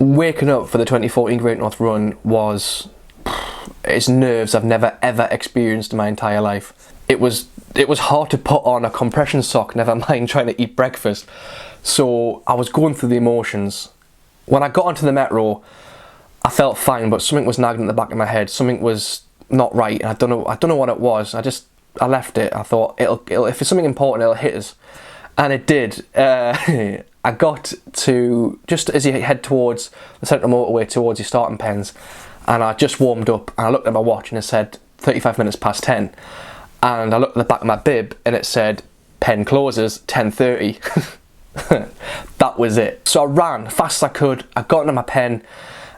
Waking up for the 2014 Great North Run was, it's nerves I've never ever experienced in my entire life. It was hard to put on a compression sock, never mind trying to eat breakfast. So I was going through the emotions. When I got onto the metro, I felt fine, but something was nagging at the back of my head. Something was not right, and I don't know what it was. I left it. I thought it'll if it's something important, it'll hit us, and it did. I got to, just as you head towards the central motorway, towards your starting pens, and I just warmed up, and I looked at my watch and it said 35 minutes past 10, and I looked at the back of my bib and it said pen closes 10:30. That was it. So I ran fast as I could. I got into my pen,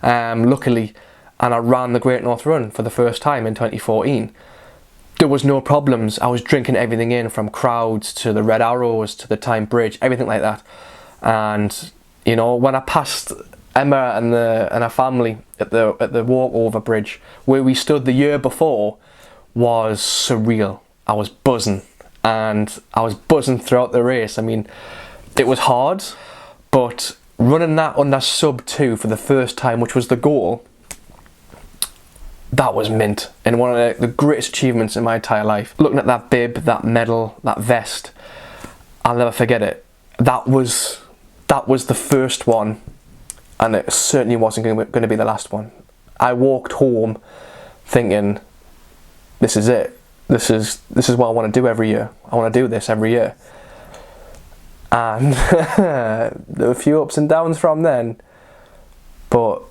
luckily, and I ran the Great North Run for the first time in 2014. There was no problems. I was drinking everything in, from crowds to the Red Arrows to the Tyne Bridge, everything like that. And you know, when I passed Emma and her family at the walkover bridge where we stood the year before, was surreal. I was buzzing, and I was buzzing throughout the race. I mean, it was hard, but running that under sub 2 for the first time, which was the goal, that was mint, and one of the greatest achievements in my entire life. Looking at that bib, that medal, that vest, I'll never forget it. That was the first one, and it certainly wasn't going to be the last one. I walked home thinking, this is it. This is what I want to do every year. I want to do this every year. And there were a few ups and downs from then, but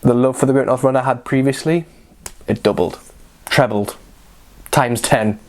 the love for the Great North Run I had previously, it doubled, trebled, times 10.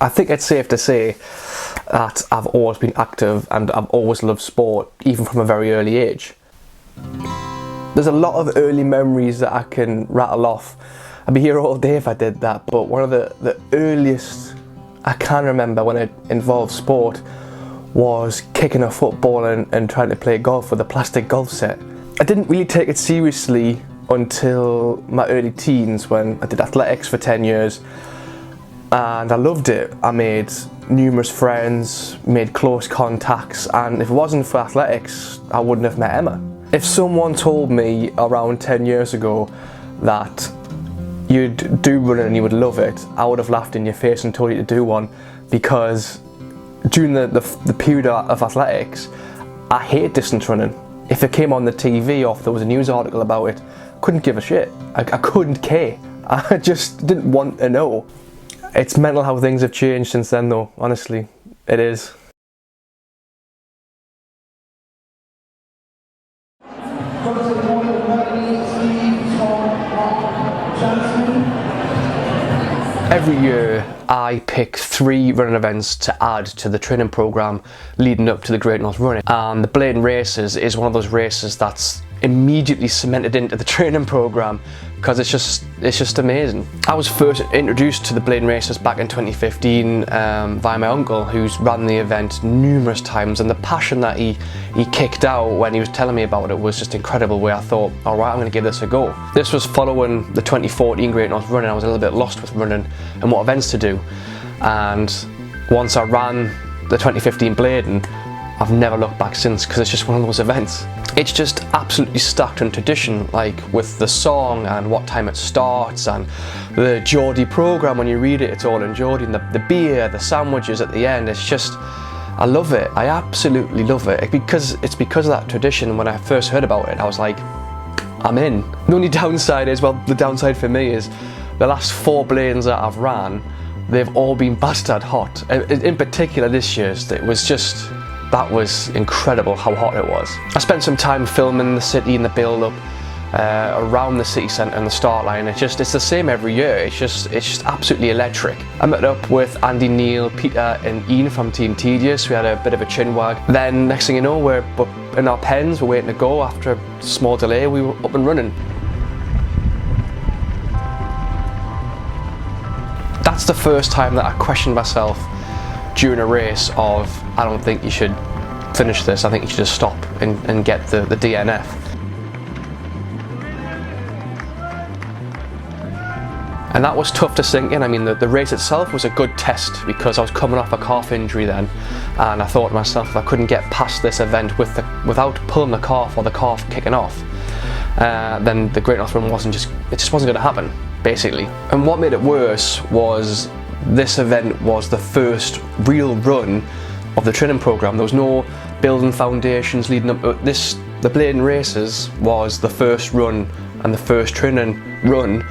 I think it's safe to say that I've always been active and I've always loved sport, even from a very early age. There's a lot of early memories that I can rattle off. I'd be here all day if I did that, but one of the earliest I can remember when it involved sport was kicking a football and trying to play golf with a plastic golf set. I didn't really take it seriously until my early teens, when I did athletics for 10 years. And I loved it. I made numerous friends, made close contacts, and if it wasn't for athletics, I wouldn't have met Emma. If someone told me around 10 years ago that you'd do running and you would love it, I would have laughed in your face and told you to do one, because during the period of athletics, I hate distance running. If it came on the TV or if there was a news article about it, couldn't give a shit. I couldn't care. I just didn't want to know. It's mental how things have changed since then though, honestly, it is. Every year I pick 3 running events to add to the training programme leading up to the Great North Run, and the Bladen Races is one of those races that's immediately cemented into the training programme because it's just amazing. I was first introduced to the Bladen Races back in 2015 via my uncle, who's ran the event numerous times, and the passion that he kicked out when he was telling me about it was just incredible, where I thought, alright, I'm going to give this a go. This was following the 2014 Great North Run, and I was a little bit lost with running and what events to do, and once I ran the 2015 Bladen, I've never looked back since, because it's just one of those events. It's just absolutely stacked in tradition, like with the song and what time it starts, and the Geordie programme. When you read it, it's all in Geordie, and the beer, the sandwiches at the end. It's just, I love it. I absolutely love it. It's because of that tradition. When I first heard about it, I was like, I'm in. The only downside is, well, the downside for me is the last 4 Bladens that I've ran, they've all been bastard hot. In particular this year's, it was just, that was incredible how hot it was. I spent some time filming the city and the build-up, around the city centre and the start line. It's the same every year. It's just absolutely electric. I met up with Andy, Neil, Peter and Ian from Team Tedious. We had a bit of a chin wag. Then next thing you know, we're in our pens, we're waiting to go. After a small delay, we were up and running. That's the first time that I questioned myself during a race of, I don't think you should finish this, I think you should just stop and get the DNF. And that was tough to sink in. I mean, the race itself was a good test because I was coming off a calf injury then, and I thought to myself, if I couldn't get past this event without pulling the calf or the calf kicking off, then the Great North Run just wasn't going to happen, basically. And what made it worse was this event was the first real run of the training program. There was no building foundations leading up to this. The Bladen Races was the first run and the first training run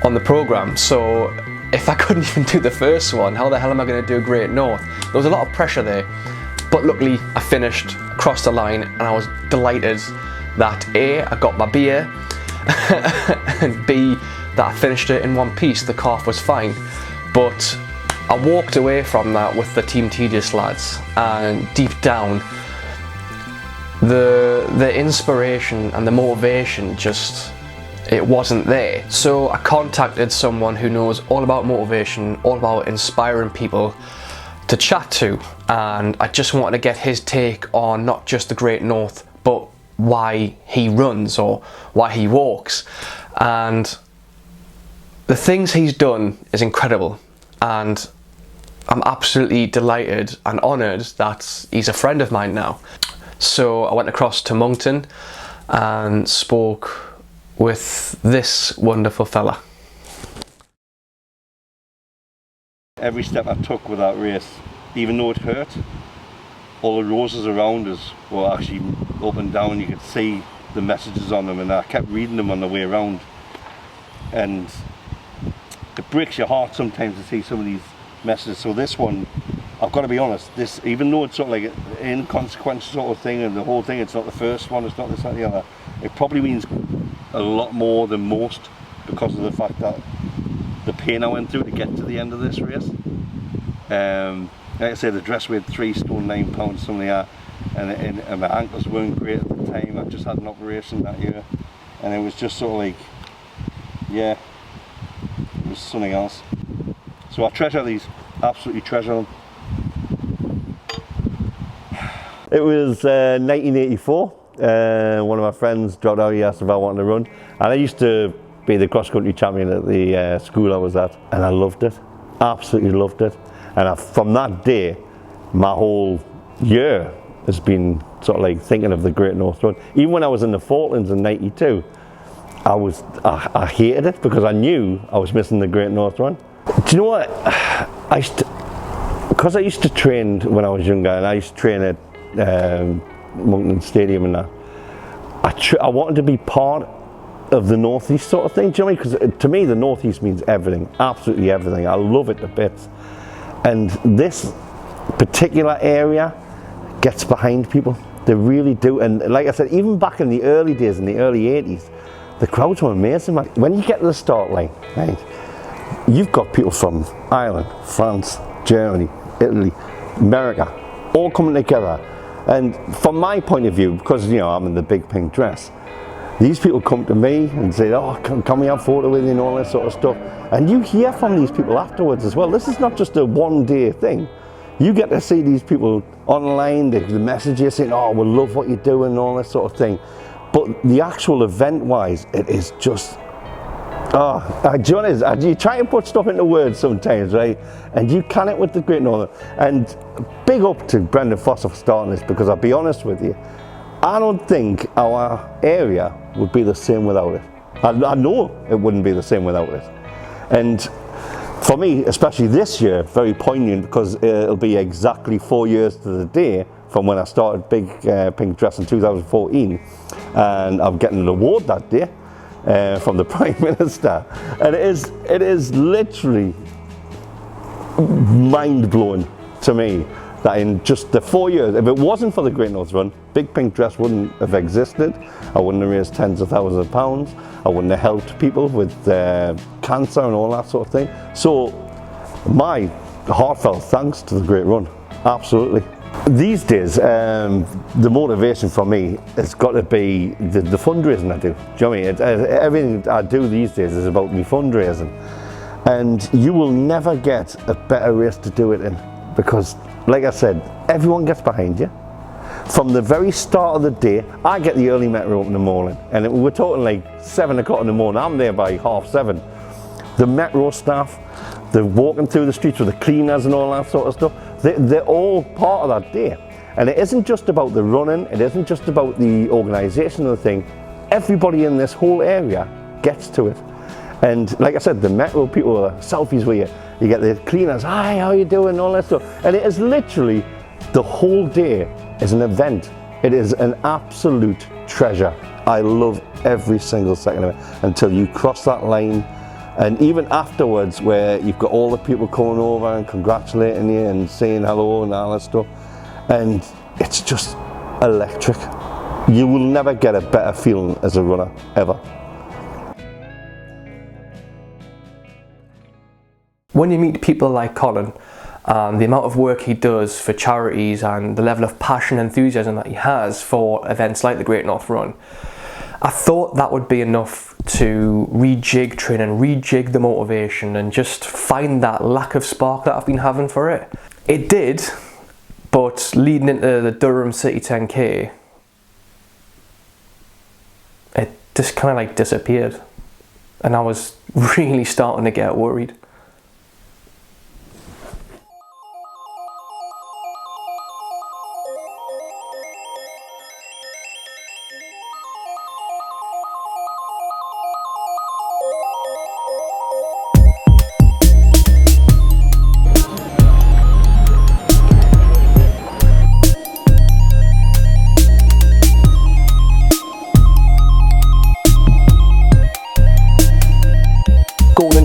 on the program, so if I couldn't even do the first one, how the hell am I going to do Great North? There was a lot of pressure there, but luckily I finished, crossed the line, and I was delighted that A, I got my beer, and B, that I finished it in one piece. The calf was fine, but I walked away from that with the Team Tedious lads, and deep down the inspiration and the motivation it wasn't there. So I contacted someone who knows all about motivation, all about inspiring people to chat to, and I just wanted to get his take on not just the Great North, but why he runs or why he walks. And the things he's done is incredible, and I'm absolutely delighted and honoured that he's a friend of mine now. So I went across to Moncton and spoke with this wonderful fella. Every step I took with that race, even though it hurt, all the roses around us were actually up and down. You could see the messages on them, and I kept reading them on the way around, and it breaks your heart sometimes to see some of these messages. So this one, I've got to be honest, this, even though it's sort of like an inconsequential sort of thing, and the whole thing, it's not the first one, it's not this, that, and the other, it probably means a lot more than most because of the fact that the pain I went through to get to the end of this race. Like I said, the dress weighed 3 stone 9 pounds, something like that, and my ankles weren't great at the time. I just had an operation that year, and it was just sort of like, yeah, it was something else. So I treasure these, absolutely treasure them. It was 1984. One of my friends dropped out, he asked if I wanted to run, and I used to be the cross-country champion at the school I was at, and I loved it, absolutely loved it. And from that day, my whole year has been sort of like thinking of the Great North Run. Even when I was in the Falklands in '92, I hated it because I knew I was missing the Great North Run. Do you know what? Because I used to train when I was younger, and I used to train at Moncton Stadium and that, I wanted to be part of the Northeast sort of thing. Do you know what I mean? Because to me the Northeast means everything, absolutely everything. I love it to bits, and this particular area gets behind people. They really do. And like I said, even back in the early days, in the early 80s, the crowds were amazing, man. When you get to the start line, right, you've got people from Ireland, France, Germany, Italy, America, all coming together. And from my point of view, because you know I'm in the big pink dress, these people come to me and say, oh, can we have a photo with you and all that sort of stuff. And you hear from these people afterwards as well. This is not just a one-day thing. You get to see these people online, the messages saying, oh, we love what you're doing and all that sort of thing. But the actual event-wise, it is just, John, you try and put stuff into words sometimes, right? And you can it with the Great Northern. And big up to Brendan Foster for starting this, because I'll be honest with you, I don't think our area would be the same without it. I know it wouldn't be the same without it. And for me, especially this year, very poignant, because it'll be exactly 4 years to the day from when I started Big Pink Dress in 2014, and I'm getting an award that day from the Prime Minister, and it is literally mind-blowing to me that in just the 4 years, if it wasn't for the Great North Run, Big Pink Dress wouldn't have existed. I wouldn't have raised tens of thousands of pounds. I wouldn't have helped people with cancer and all that sort of thing. So my heartfelt thanks to the Great Run, absolutely. These days, the motivation for me has got to be the fundraising I do. Do you know what I mean? Everything I do these days is about me fundraising. And you will never get a better race to do it in, because, like I said, everyone gets behind you. From the very start of the day, I get the early metro up in the morning, and we're talking like 7 o'clock in the morning. I'm there by 7:30. The metro staff, they're walking through the streets with the cleaners and all that sort of stuff. They're all part of that day. And it isn't just about the running, it isn't just about the organisation of the thing. Everybody in this whole area gets to it. And like I said, the metro people are selfies with you. You get the cleaners, hi, how you doing, all that stuff. And it is literally, the whole day is an event. It is an absolute treasure. I love every single second of it until you cross that line. And even afterwards, where you've got all the people coming over and congratulating you and saying hello and all that stuff. And it's just electric. You will never get a better feeling as a runner, ever. When you meet people like Colin, the amount of work he does for charities and the level of passion and enthusiasm that he has for events like the Great North Run, I thought that would be enough to rejig training, rejig the motivation, and just find that lack of spark that I've been having for it. It did, but leading into the Durham City 10K, it just kind of like disappeared. And I was really starting to get worried.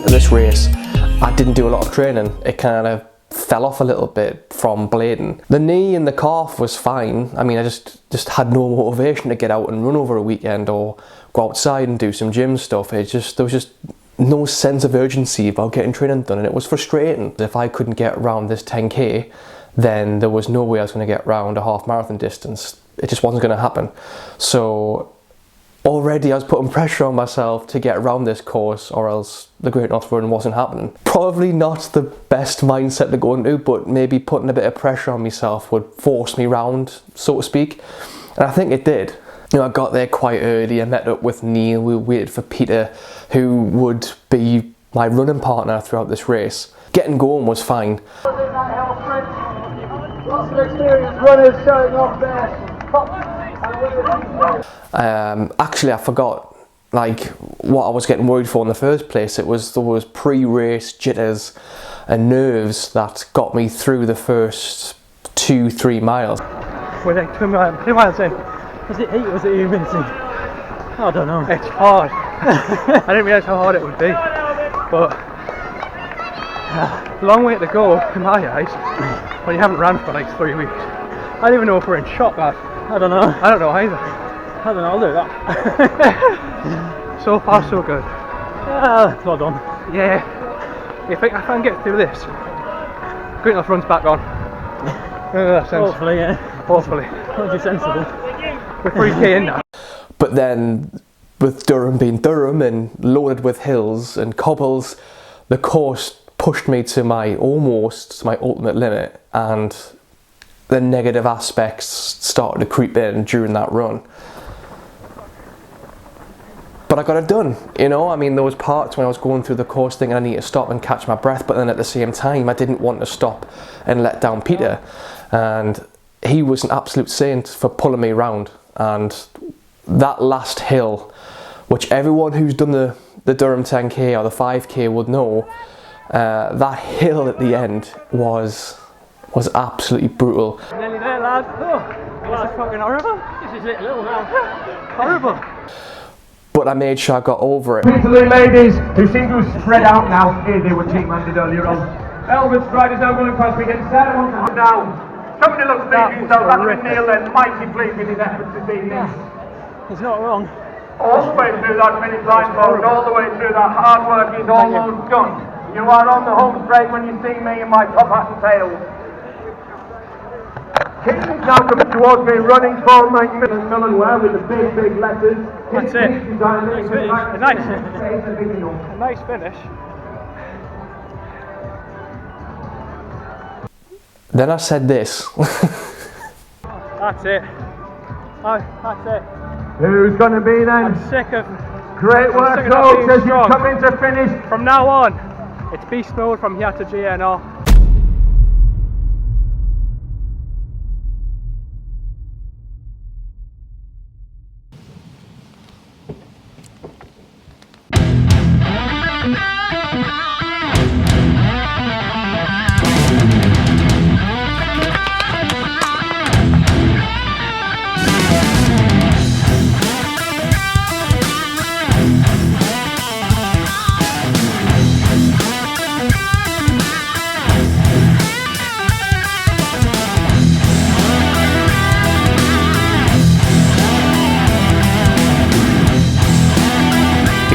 This race, I didn't do a lot of training. It kind of fell off a little bit from blading. The knee and the calf was fine. I mean, I just had no motivation to get out and run over a weekend or go outside and do some gym stuff. There was just no sense of urgency about getting training done, and it was frustrating. If I couldn't get around this 10K, then there was no way I was going to get around a half marathon distance. It just wasn't going to happen. So already I was putting pressure on myself to get around this course, or else the Great North Run wasn't happening. Probably not the best mindset to go into, but maybe putting a bit of pressure on myself would force me round, so to speak. And I think it did. You know, I got there quite early. I met up with Neil. We waited for Peter, who would be my running partner throughout this race. Getting going was fine. Lots of experienced runners showing off there. Actually, I forgot like what I was getting worried for in the first place. There was pre-race jitters and nerves that got me through the first 2-3 miles. We're like 2 miles in. Was it 8 or was it 8 minutes in? I don't know. It's hard. I didn't realise how hard it would be, but a long way to go in my eyes when you haven't ran for like 3 weeks. I don't even know if we're in shock, lad. I don't know. I don't know either. I don't know, I'll do that. So far so good. Well done. Yeah. If I can get through this, Great North Run's back on. Hopefully, yeah. Hopefully. That'd be sensible. We're 3K in now. But then, with Durham being Durham and loaded with hills and cobbles, the course pushed me to my ultimate limit, and the negative aspects started to creep in during that run. But I got it done, you know. I mean, there was parts when I was going through the course thinking I need to stop and catch my breath, but then at the same time I didn't want to stop and let down Peter, and he was an absolute saint for pulling me around. And that last hill, which everyone who's done the Durham 10K or the 5K would know, that hill at the end was absolutely brutal. Nearly there, lad. Oh, this is fucking horrible. This is little now. Horrible. But I made sure I got over it. To the ladies who seem to have spread out now, here they were team-minded earlier on. Elvis Stride is now going across, we get 7 down. Somebody looks big himself, that's Neil then, mighty pleased with his efforts this evening. He's not wrong. All the way through that finish line, folks, all the way through that hard work is almost done. You are on the home straight when you see me in my top hat and tail. King's now coming towards me, running for Macmillan Millenware with the big, big letters. That's it. A nice finish. Then I said this. That's it. That's it. Who's going to be then? I'm sick of... Great work, sick of not folks, being as you strong. come into finish. From now on, it's beast mode from here to GNR.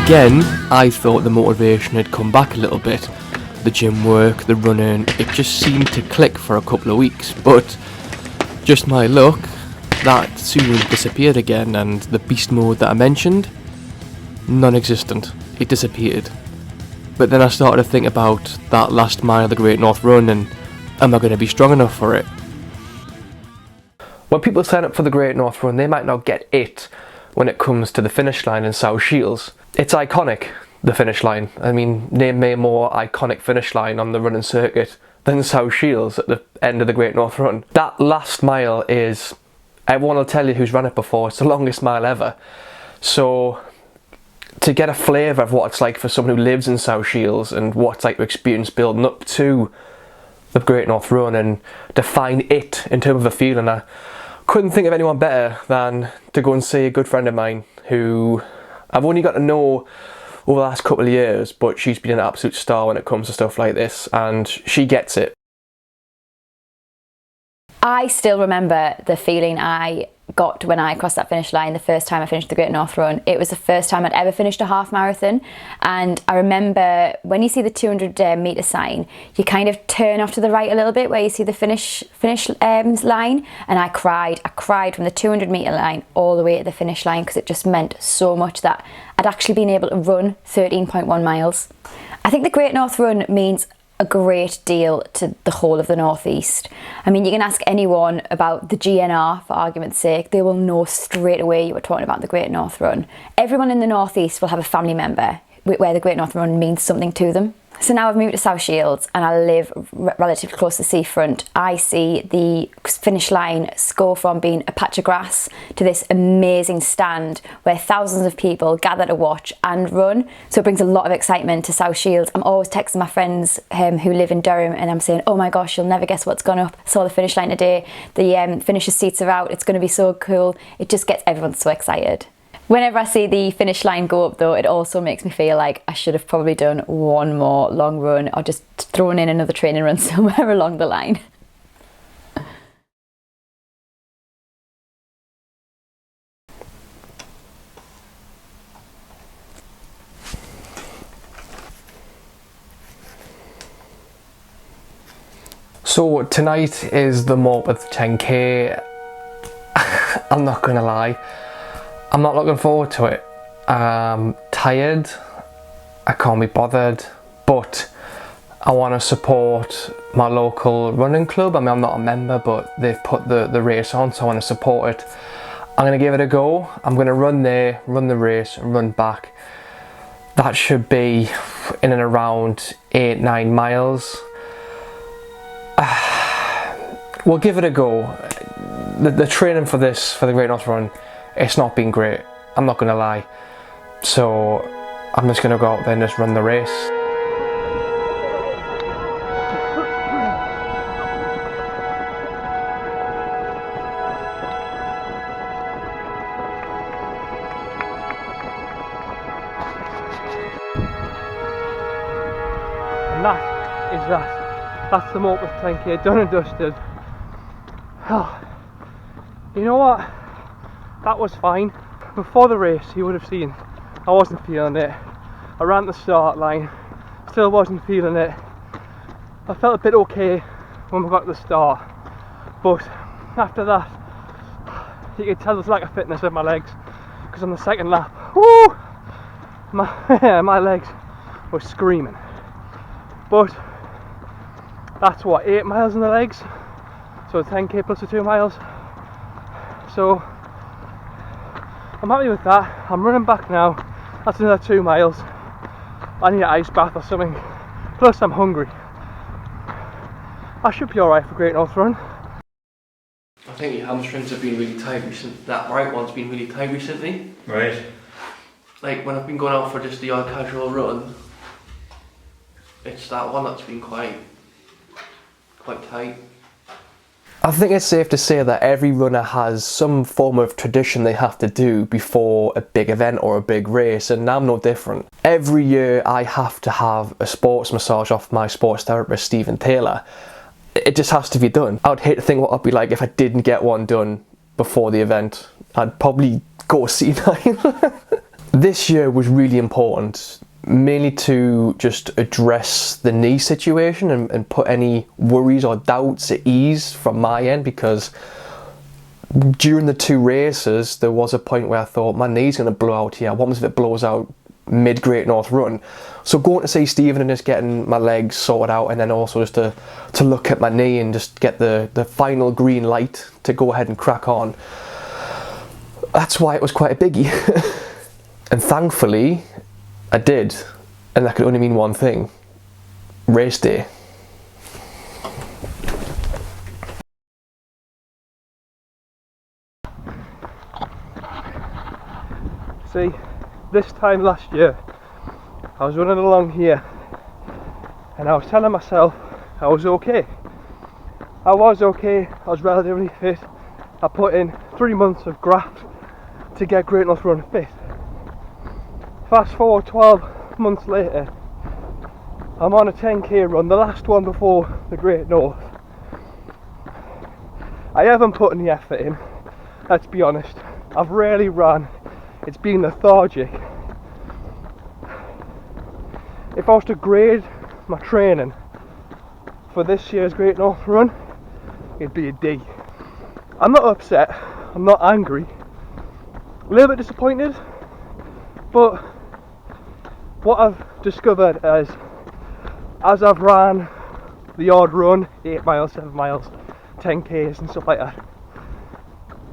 Again, I thought the motivation had come back a little bit. The gym work, the running, it just seemed to click for a couple of weeks, but just my luck, that soon disappeared again, and the beast mode that I mentioned, non-existent. It disappeared. But then I started to think about that last mile of the Great North Run, and am I going to be strong enough for it? When people sign up for the Great North Run, they might not get it when it comes to the finish line in South Shields. It's iconic, the finish line. I mean, name me a more iconic finish line on the running circuit than South Shields at the end of the Great North Run. That last mile is, everyone will tell you who's run it before, it's the longest mile ever. So to get a flavour of what it's like for someone who lives in South Shields and what it's like to experience building up to the Great North Run and define it in terms of a feeling, I couldn't think of anyone better than to go and see a good friend of mine who I've only got to know over the last couple of years, but she's been an absolute star when it comes to stuff like this, and she gets it. I still remember the feeling I got when I crossed that finish line the first time I finished the Great North Run. It was the first time I'd ever finished a half marathon, and I remember when you see the 200 metre sign, you kind of turn off to the right a little bit where you see the finish line, and I cried from the 200 metre line all the way to the finish line, because it just meant so much that I'd actually been able to run 13.1 miles. I think the Great North Run means a great deal to the whole of the Northeast. I mean, you can ask anyone about the GNR, for argument's sake, they will know straight away you were talking about the Great North Run. Everyone in the Northeast will have a family member where the Great North Run means something to them. So now I've moved to South Shields and I live relatively close to the seafront. I see the finish line go from being a patch of grass to this amazing stand where thousands of people gather to watch and run. So it brings a lot of excitement to South Shields. I'm always texting my friends who live in Durham, and I'm saying, oh my gosh, you'll never guess what's gone up. I saw the finish line today. The finisher seats are out. It's going to be so cool. It just gets everyone so excited. Whenever I see the finish line go up though, it also makes me feel like I should have probably done one more long run or just thrown in another training run somewhere along the line. So tonight is the Morpeth 10k. I'm not gonna lie, I'm not looking forward to it. I'm tired, I can't be bothered, but I want to support my local running club. I mean, I'm not a member, but they've put the race on, so I want to support it. I'm going to give it a go. I'm going to run there, run the race and run back. That should be in and around 8-9 miles. We'll give it a go. The training for the Great North Run, it's not been great, I'm not going to lie. So I'm just going to go out there and just run the race. And that's the Morpeth 10k done and dusted. Oh, you know what? That was fine. Before the race, you would have seen I wasn't feeling it. I ran the start line, still wasn't feeling it. I felt a bit okay when we got to the start, but after that, you could tell there's lack of fitness in my legs, because on the second lap, whoo, my legs were screaming. But that's what, 8 miles in the legs, so 10k plus the 2 miles. So I'm happy with that. I'm running back now. That's another 2 miles. I need an ice bath or something. Plus I'm hungry. I should be alright for Great North Run. I think your hamstrings have been really tight recently. That right one's been really tight recently. Right. Like when I've been going out for just the odd casual run, it's that one that's been quite tight. I think it's safe to say that every runner has some form of tradition they have to do before a big event or a big race, and I'm no different. Every year I have to have a sports massage off my sports therapist, Stephen Taylor. It just has to be done. I would hate to think what it'd be like if I didn't get one done before the event. I'd probably go senile. This year was really important, mainly to just address the knee situation and put any worries or doubts at ease from my end, because during the 2 races there was a point where I thought my knee's going to blow out here. What happens if it blows out mid Great North Run? So going to see Stephen and just getting my legs sorted out, and then also just to look at my knee and just get the final green light to go ahead and crack on, that's why it was quite a biggie. And thankfully I did, and that could only mean one thing: race day. See, this time last year, I was running along here and I was telling myself I was okay. I was okay, I was relatively fit. I put in 3 months of graft to get Great North Run fit. Fast forward 12 months later, I'm on a 10k run, the last one before the Great North. I haven't put any effort in, let's be honest. I've rarely run, it's been lethargic. If I was to grade my training for this year's Great North Run, it'd be a D. I'm not upset, I'm not angry, a little bit disappointed, but what I've discovered is, as I've ran the odd run, 8 miles, 7 miles, 10k's and stuff like that,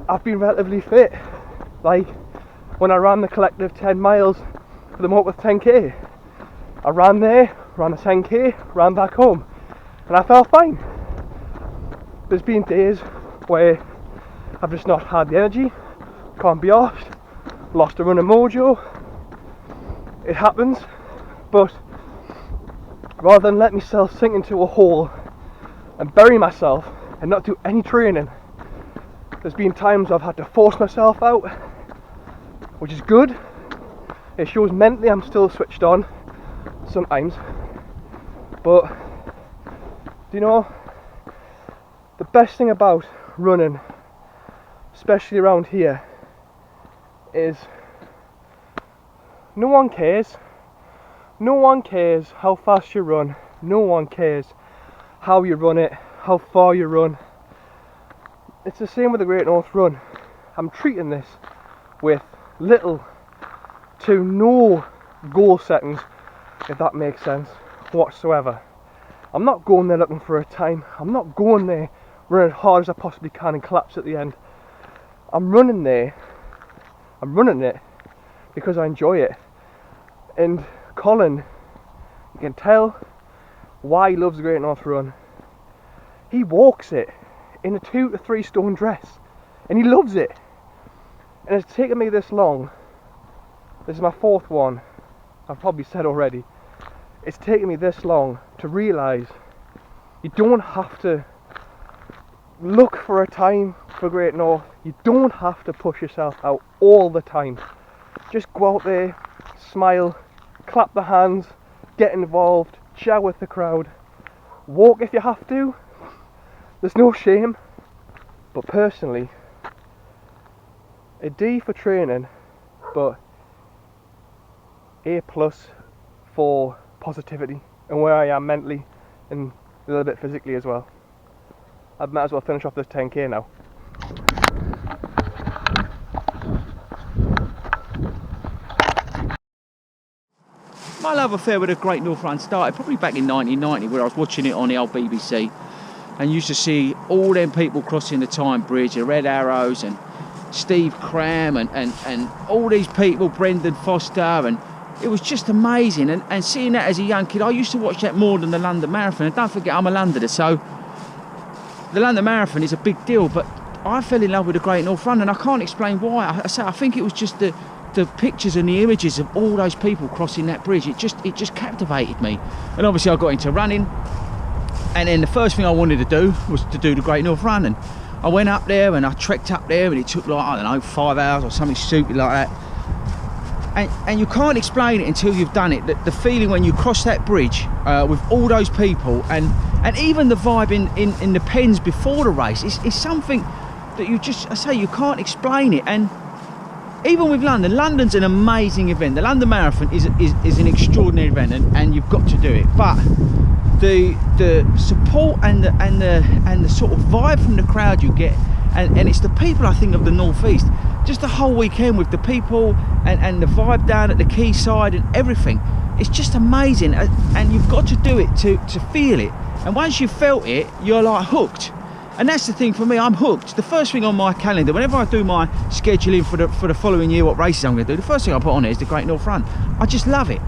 I've been relatively fit. Like when I ran the collective 10 miles for the month with 10k, I ran there, ran a 10k, ran back home, and I felt fine. There's been days where I've just not had the energy, can't be arsed, lost a running mojo. It happens, but rather than let myself sink into a hole and bury myself and not do any training, there's been times I've had to force myself out, which is good. It shows mentally I'm still switched on sometimes, but do you know, the best thing about running, especially around here, is no one cares. No one cares how fast you run. No one cares how you run it, how far you run. It's the same with the Great North Run. I'm treating this with little to no goal settings, if that makes sense, whatsoever. I'm not going there looking for a time. I'm not going there running as hard as I possibly can and collapse at the end. I'm running there. I'm running it because I enjoy it. And Colin, you can tell why he loves the Great North Run. He walks it in a 2 to 3 stone dress, and he loves it. And it's taken me this long. This is my 4th one, I've probably said already. It's taken me this long to realise you don't have to look for a time for Great North. You don't have to push yourself out all the time. Just go out there, smile, clap the hands, get involved, chat with the crowd, walk if you have to. There's no shame. But personally, a D for training, but A+ for positivity and where I am mentally and a little bit physically as well. I might as well finish off this 10k now. My love affair with the Great North Run started probably back in 1990, where I was watching it on the old BBC and used to see all them people crossing the Tyne Bridge, the Red Arrows and Steve Cram and all these people, Brendan Foster, and it was just amazing. And seeing that as a young kid, I used to watch that more than the London Marathon. And don't forget, I'm a Londoner, so the London Marathon is a big deal, but I fell in love with the Great North Run, and I can't explain why. I think it was just the pictures and the images of all those people crossing that bridge. It just captivated me. And obviously I got into running, and then the first thing I wanted to do was to do the Great North Run. And I went up there and I trekked up there, and it took like, I don't know, 5 hours or something stupid like that. And you can't explain it until you've done it. The feeling when you cross that bridge with all those people, and even the vibe in the pens before the race is something that you just, I say, you can't explain it. And even with London's an amazing event. The London Marathon is an extraordinary event, and you've got to do it. But the support and the sort of vibe from the crowd you get, and it's the people, I think, of the North East. Just the whole weekend with the people and the vibe down at the quayside and everything. It's just amazing, and you've got to do it to feel it. And once you've felt it, you're like hooked. And that's the thing for me, I'm hooked. The first thing on my calendar, whenever I do my scheduling for the following year, what races I'm going to do, the first thing I put on it is the Great North Run. I just love it.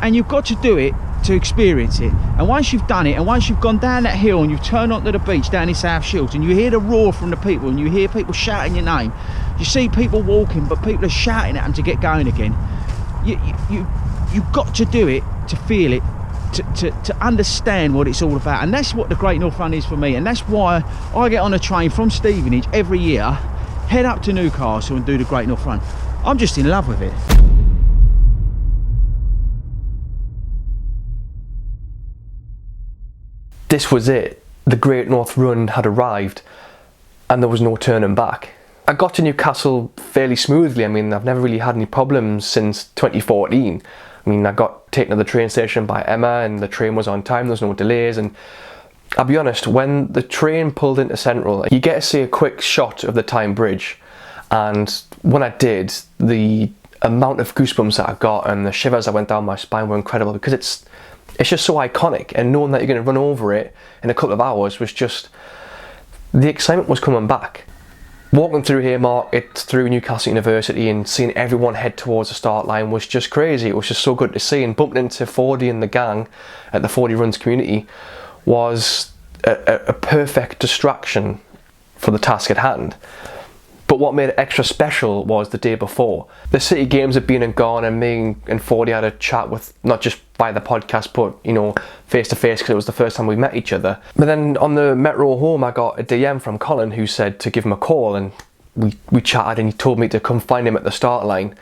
And you've got to do it to experience it. And once you've done it, and once you've gone down that hill and you've turned onto the beach down in South Shields, and you hear the roar from the people, and you hear people shouting your name, you see people walking, but people are shouting at them to get going again. You've got to do it to feel it, to understand what it's all about. And that's what the Great North Run is for me. And that's why I get on a train from Stevenage every year, head up to Newcastle and do the Great North Run. I'm just in love with it. This was it. The Great North Run had arrived, and there was no turning back. I got to Newcastle fairly smoothly. I mean, I've never really had any problems since 2014. I mean, I got taken to the train station by Emma, and the train was on time, there was no delays. And I'll be honest, when the train pulled into Central, you get to see a quick shot of the Tyne Bridge. And when I did, the amount of goosebumps that I got and the shivers that went down my spine were incredible, because it's just so iconic, and knowing that you're going to run over it in a couple of hours was just, the excitement was coming back. Walking through Haymarket, through Newcastle University, and seeing everyone head towards the start line was just crazy. It was just so good to see, and bumping into 40 and the gang at the 40 Runs community was a perfect distraction for the task at hand. But what made it extra special was the day before. The City Games had been and gone, and me and 40 had a chat with, not just by the podcast, but, you know, face to face, because it was the first time we met each other. But then on the metro home, I got a DM from Colin, who said to give him a call, and we chatted, and he told me to come find him at the start line.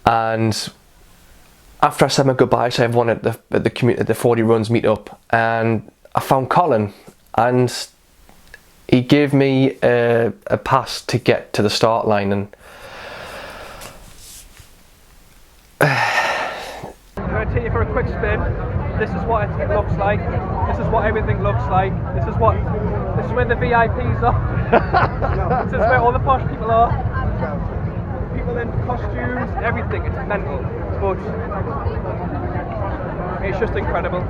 And after I said my goodbyes to everyone at the 40 Runs meetup, and I found Colin, and he gave me a pass to get to the start line. And I'm going to take you for a quick spin. This is what it looks like. This is what everything looks like. This is where the VIPs are. This is where all the posh people are. People in costumes, everything. It's mental, but it's just incredible.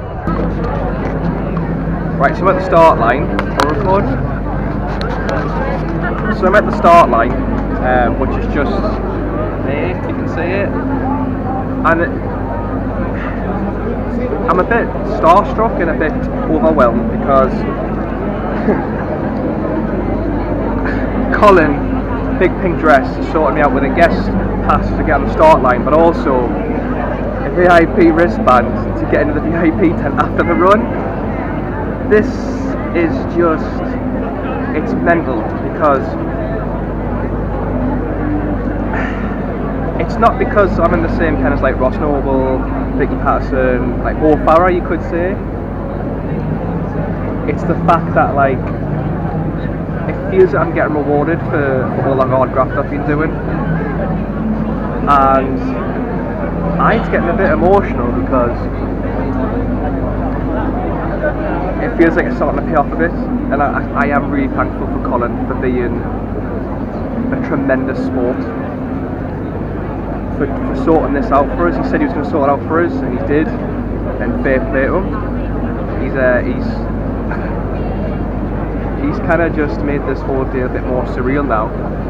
Right, so I'm at the start line. I'll record. So I'm at the start line, which is just there, you can see it, and I'm a bit starstruck and a bit overwhelmed, because Colin, big pink dress, sorted me out with a guest pass to get on the start line, but also a VIP wristband to get into the VIP tent after the run. This is just, it's mental, because it's not because I'm in the same tent as like Ross Noble, Vicky Patterson, like Mo Farah, you could say. It's the fact that, like, it feels that I'm getting rewarded for all the hard graft I've been doing. And it's getting a bit emotional because it feels like it's starting to pay off a bit. And I am really thankful for Colin for being a tremendous sport. For sorting this out for us. He said he was going to sort it out for us, and he did. And fair play to him. He's kind of just made this whole deal a bit more surreal now.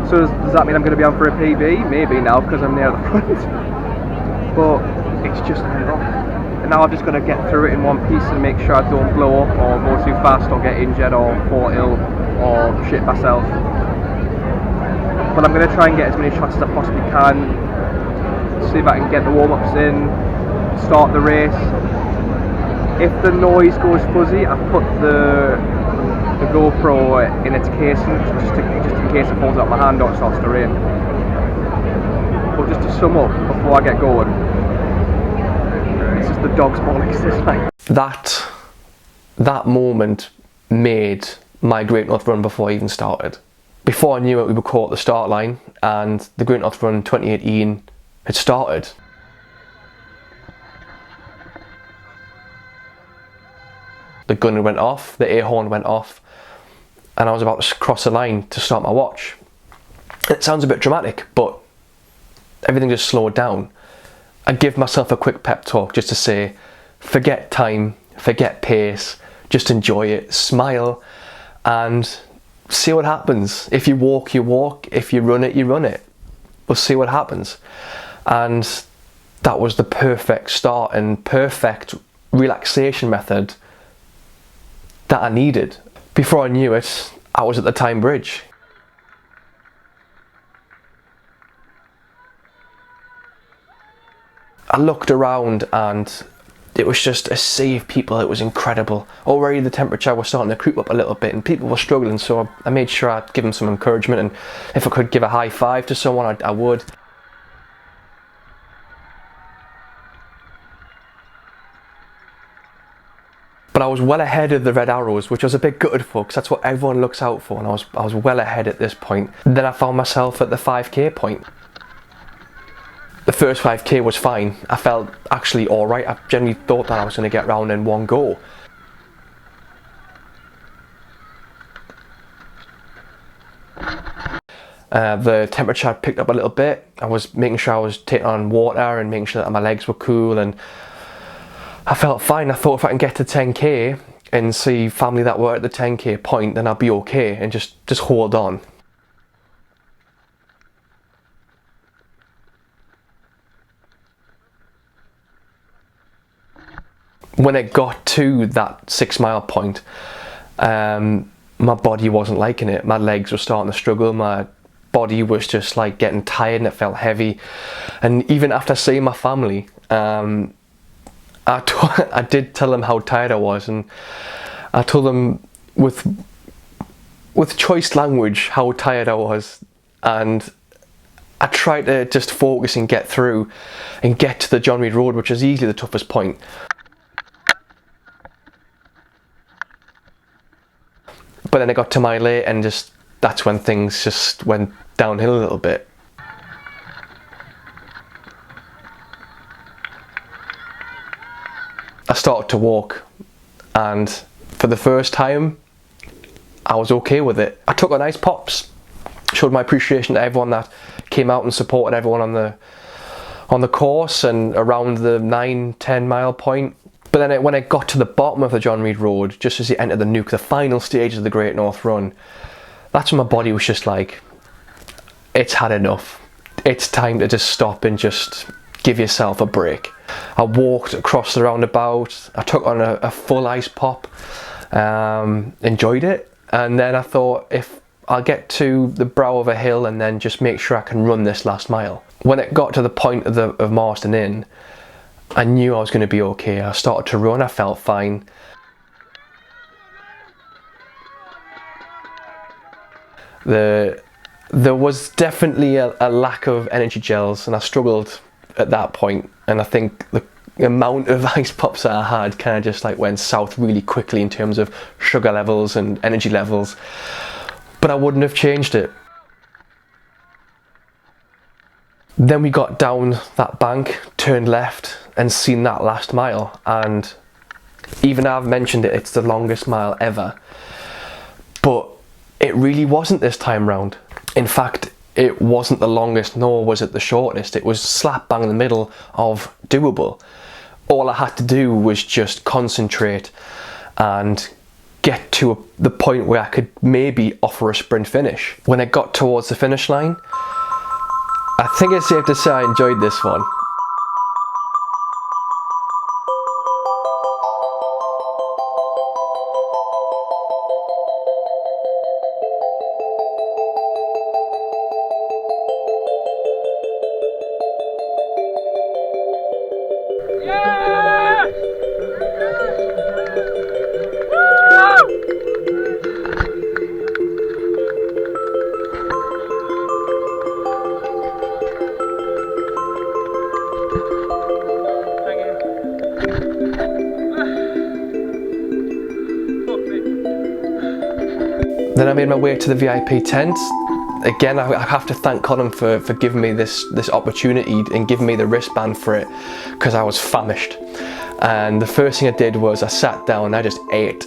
So does that mean I'm going to be on for a PB? Maybe now because I'm near the front. But it's just enough. And now I've just got to get through it in one piece and make sure I don't blow up or go too fast or get injured or fall ill or shit myself. But I'm going to try and get as many shots as I possibly can. See if I can get the warm-ups in, start the race. If the noise goes fuzzy, I've put the GoPro in its casing just in case it falls out my hand or it starts to rain. But just to sum up before I get going, this is the dog's bollocks this night. That moment made my Great North Run before I even started. Before I knew it, we were caught at the start line and the Great North Run 2018 had started. The gun went off, the air horn went off, and I was about to cross the line to start my watch. It sounds a bit dramatic, but everything just slowed down. I give myself a quick pep talk just to say, forget time, forget pace, just enjoy it, smile, and see what happens. If you walk, you walk. If you run it, you run it. We'll see what happens. And that was the perfect start and perfect relaxation method that I needed. Before I knew it, I was at the Tyne Bridge. I looked around and it was just a sea of people. It was incredible. Already the temperature was starting to creep up a little bit and people were struggling, so I made sure I'd give them some encouragement, and if I could give a high five to someone, I would. But I was well ahead of the red arrows, which I was a bit gutted for because that's what everyone looks out for, and I was well ahead at this point. Then I found myself at the 5k point. The first 5k was fine. I felt actually alright. I genuinely thought that I was going to get round in one go. The temperature had picked up a little bit. I was making sure I was taking on water and making sure that my legs were cool, and I felt fine. I thought if I can get to 10k and see family that were at the 10k point, then I'll be okay, and just hold on. When it got to that 6 mile point, my body wasn't liking it. My legs were starting to struggle. My body was just like getting tired and it felt heavy. And even after seeing my family, I did tell them how tired I was, and I told them with choice language how tired I was, and I tried to just focus and get through and get to the John Reid Road, which is easily the toughest point. But then I got to mile 8 and that's when things just went downhill a little bit. I started to walk, and for the first time I was okay with it. I took a nice pops, showed my appreciation to everyone that came out and supported everyone on the course and around the 9-10 mile point. But then when I got to the bottom of the John Reid Road, just as you enter the nuke, the final stages of the Great North Run, that's when my body was just like, it's had enough. It's time to just stop and just give yourself a break. I walked across the roundabout, I took on a full ice pop, enjoyed it, and then I thought, if I'll get to the brow of a hill and then just make sure I can run this last mile. When it got to the point of Marston Inn, I knew I was going to be okay. I started to run, I felt fine. There was definitely a lack of energy gels, and I struggled at that point, and I think the amount of ice pops that I had kind of just like went south really quickly in terms of sugar levels and energy levels. but I wouldn't have changed it. Then we got down that bank, turned left and seen that last mile, and even I've mentioned it, it's the longest mile ever, but it really wasn't this time round. In fact, it wasn't the longest, nor was it the shortest. It was slap bang in the middle of doable. All I had to do was just concentrate and get to the point where I could maybe offer a sprint finish. When I got towards the finish line, I think it's safe to say I enjoyed this one. Then I made my way to the VIP tent. Again, I have to thank Colin for giving me this opportunity and giving me the wristband for it, because I was famished. And the first thing I did was I sat down and I just ate.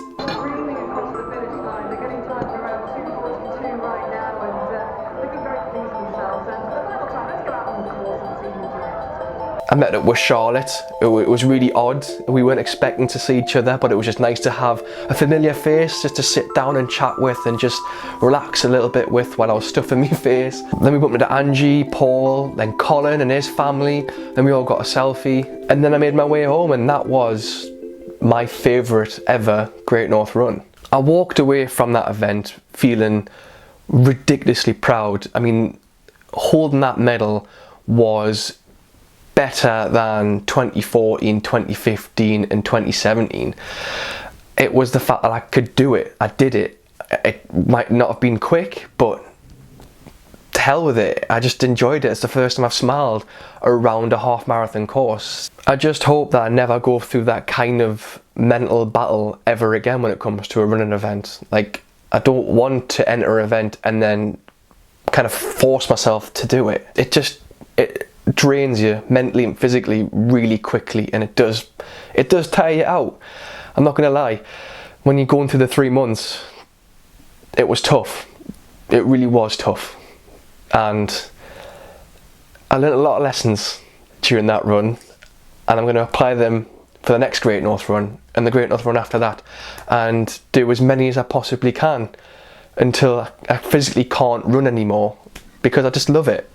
I met up with Charlotte. It was really odd. We weren't expecting to see each other, but it was just nice to have a familiar face just to sit down and chat with and just relax a little bit with while I was stuffing my face. Then we bumped into Angie, Paul, then Colin and his family, then we all got a selfie. And then I made my way home, and that was my favourite ever Great North Run. I walked away from that event feeling ridiculously proud. I mean, holding that medal was better than 2014, 2015 and 2017. It was the fact that I could do it. I did it. It might not have been quick, but to hell with it. I just enjoyed it. It's the first time I've smiled around a half marathon course. I just hope that I never go through that kind of mental battle ever again when it comes to a running event. Like, I don't want to enter an event and then kind of force myself to do it. It drains you mentally and physically really quickly, and it does tire you out. I'm not gonna lie, when you're going through the 3 months, it was tough. It really was tough, and I learned a lot of lessons during that run, and I'm going to apply them for the next Great North Run and the Great North Run after that, and do as many as I possibly can until I physically can't run anymore, because I just love it.